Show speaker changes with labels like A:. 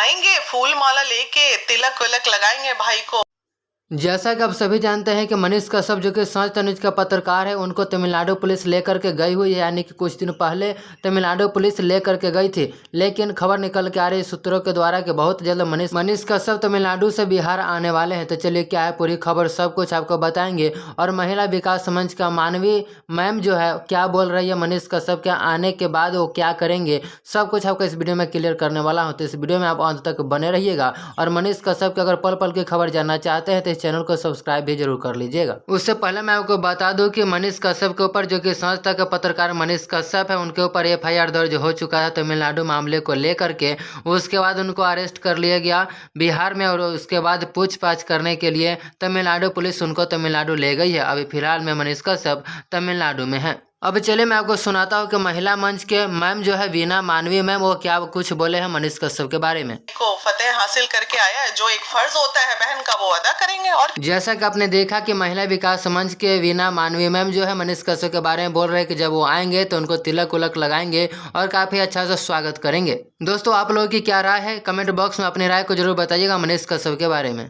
A: आएंगे फूल माला लेके, तिलक विलक लगाएंगे भाई को।
B: जैसा कि आप सभी जानते हैं कि मनीष कश्यप जो कि सच तनुज का पत्रकार है, उनको तमिलनाडु पुलिस लेकर के गई हुई है, यानी कि कुछ दिन पहले तमिलनाडु पुलिस लेकर के गई थी। लेकिन खबर निकल के आ रही सूत्रों के द्वारा कि बहुत जल्द मनीष कश्यप तमिलनाडु से बिहार आने वाले हैं। तो चलिए क्या है पूरी खबर, सब कुछ आपको बताएंगे। और महिला विकास मंच का मानवी मैम जो है क्या बोल रही है मनीष कश्यप के आने के बाद वो क्या करेंगे, सब कुछ आपको इस वीडियो में क्लियर करने वाला हूँ। तो इस वीडियो में आप अंत तक बने रहिएगा। और मनीष कश्यप की अगर पल पल की खबर जानना चाहते हैं तो चैनल को सब्सक्राइब भी जरूर कर लीजिएगा। उससे पहले मैं आपको बता दूं कि मनीष कश्यप के ऊपर, जो कि संस्था के पत्रकार मनीष कश्यप है, उनके ऊपर एफआईआर दर्ज हो चुका है तमिलनाडु मामले को लेकर के। उसके बाद उनको अरेस्ट कर लिया गया बिहार में, और उसके बाद पूछताछ करने के लिए तमिलनाडु पुलिस उनको तमिलनाडु ले गई है। अभी फिलहाल में मनीष कश्यप तमिलनाडु में है। अब चलिए मैं आपको सुनाता हूँ कि महिला मंच के मैम जो है वीना मानवी मैम, वो क्या कुछ बोले हैं मनीष कश्यप के बारे में।
A: को फतेह हासिल करके आया है, जो एक फर्ज होता है बहन का वो अदा करेंगे। और
B: जैसा कि आपने देखा कि महिला विकास मंच के वीना मानवी मैम जो है मनीष कश्यप के बारे में बोल रहे हैं कि जब वो आएंगे तो उनको तिलक उलक लगाएंगे और काफी अच्छा सा स्वागत करेंगे। दोस्तों आप लोगों की क्या राय है, कमेंट बॉक्स में अपनी राय को जरूर बताइएगा मनीष कश्यप के बारे में।